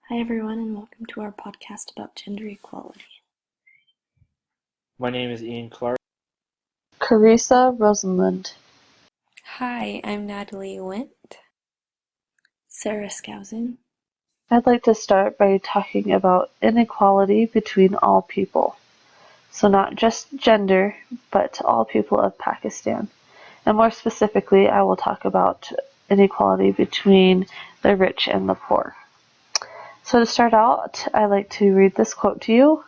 Hi everyone and welcome to our podcast about gender equality. My name is Ian Clark. Carissa Rosenlund. Hi, I'm Natalie Wendt. Sarah Skousen. I'd like to start by talking about inequality between all people. So not just gender, but all people of Pakistan. And more specifically, I will talk about inequality between the rich and the poor. So to start out, I like to read this quote to you.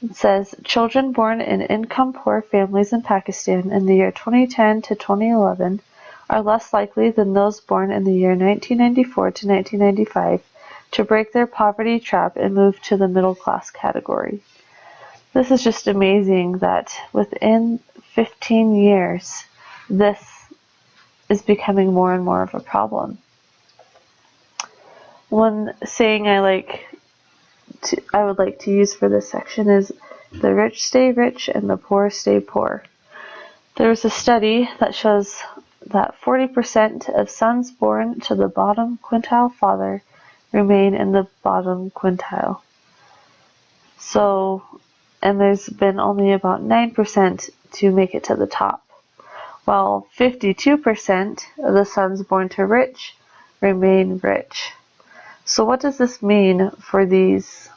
It says, children born in income-poor families in Pakistan in the year 2010 to 2011 are less likely than those born in the year 1994 to 1995 to break their poverty trap and move to the middle class category. This is just amazing that within 15 years, this is becoming more and more of a problem. One saying I would like to use for this section is, the rich stay rich and the poor stay poor. There is a study that shows that 40% of sons born to the bottom quintile father remain in the bottom quintile. And there's been only about 9% to make it to the top, while 52% of the sons born to rich remain rich. So what does this mean for these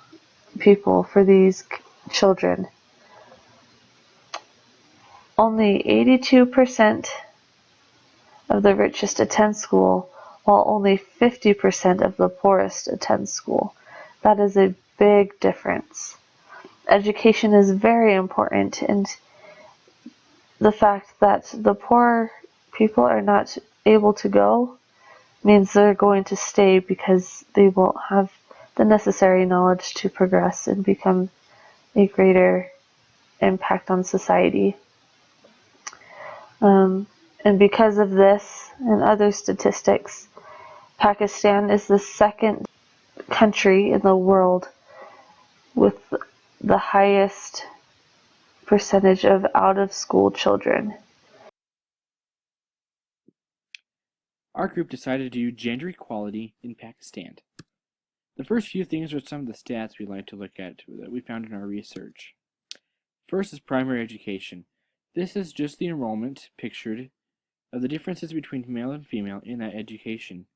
people, for these children? Only 82% of the richest attend school, while only 50% of the poorest attend school. That is a big difference. Education is very important, and the fact that the poor people are not able to go means they're going to stay because they won't have the necessary knowledge to progress and become a greater impact on society. And because of this and other statistics, Pakistan is the second country in the world with the highest percentage of out-of-school children. Our group decided to do gender equality in Pakistan. The first few things are some of the stats we'd like to look at that we found in our research. First is primary education. This is just the enrollment pictured of the differences between male and female in that education.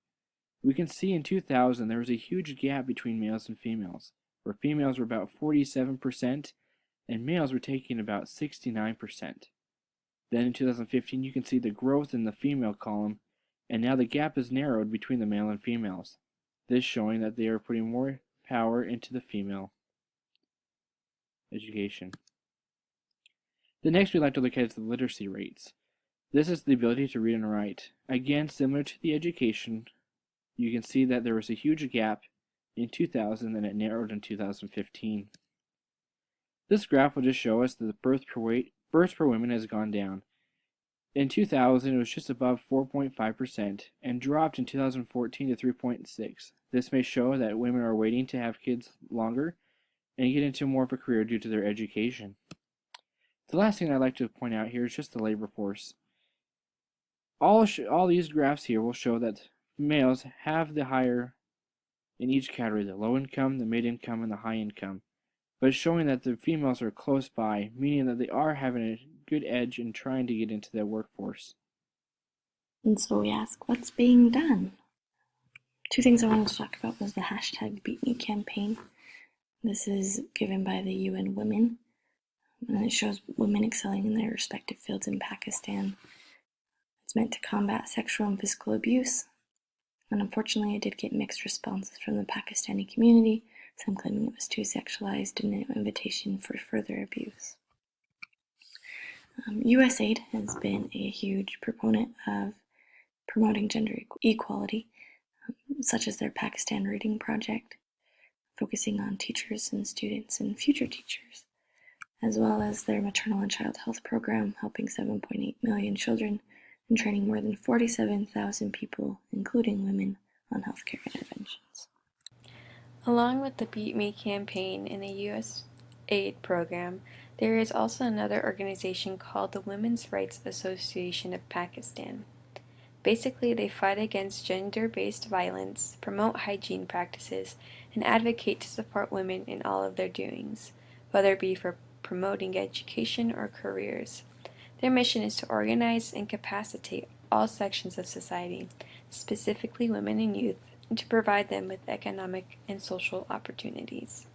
We can see in 2000 there was a huge gap between males and females, where females were about 47% and males were taking about 69%. Then in 2015 you can see the growth in the female column, and now the gap is narrowed between the male and females, this showing that they are putting more power into the female education. The next we'd like to look at is the literacy rates. This is the ability to read and write. Again, similar to the education, you can see that there was a huge gap in 2000 and it narrowed in 2015. This graph will just show us that the births per woman has gone down. In 2000, it was just above 4.5% and dropped in 2014 to 3.6%. This may show that women are waiting to have kids longer and get into more of a career due to their education. The last thing I'd like to point out here is just the labor force. All these graphs here will show that males have the higher in each category, the low income, the mid income, and the high income, but showing that the females are close by, meaning that they are having a good edge in trying to get into the workforce. And so we ask, what's being done? Two things I wanted to talk about was the hashtag #BeatMe campaign. This is given by the UN Women, and it shows women excelling in their respective fields in Pakistan. It's meant to combat sexual and physical abuse, and unfortunately I did get mixed responses from the Pakistani community, some claiming it was too sexualized and an invitation for further abuse. USAID has been a huge proponent of promoting gender equality, such as their Pakistan Reading Project, focusing on teachers and students and future teachers, as well as their maternal and child health program, helping 7.8 million children and training more than 47,000 people, including women, on healthcare interventions. Along with the Beat Me campaign in the USAID program, there is also another organization called the Women's Rights Association of Pakistan. Basically, they fight against gender-based violence, promote hygiene practices, and advocate to support women in all of their doings, whether it be for promoting education or careers. Their mission is to organize and capacitate all sections of society, specifically women and youth, and to provide them with economic and social opportunities.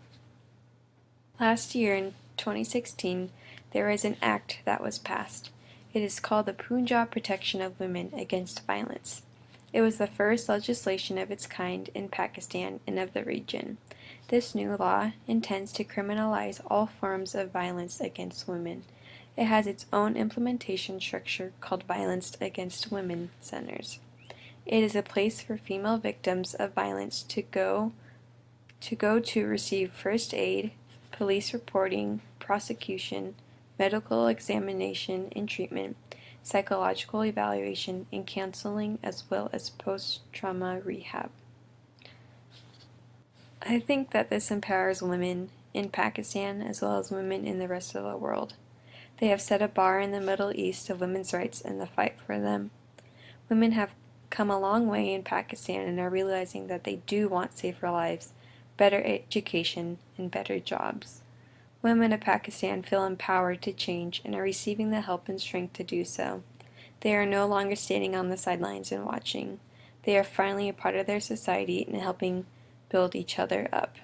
Last year, in 2016, there was an act that was passed. It is called the Punjab Protection of Women Against Violence. It was the first legislation of its kind in Pakistan and of the region. This new law intends to criminalize all forms of violence against women. It has its own implementation structure called Violence Against Women Centers. It is a place for female victims of violence to go to receive first aid, police reporting, prosecution, medical examination and treatment, psychological evaluation, and counseling, as well as post-trauma rehab. I think that this empowers women in Pakistan as well as women in the rest of the world. They have set a bar in the Middle East of women's rights and the fight for them. Women have come a long way in Pakistan and are realizing that they do want safer lives, better education, and better jobs. Women of Pakistan feel empowered to change and are receiving the help and strength to do so. They are no longer standing on the sidelines and watching. They are finally a part of their society and helping build each other up.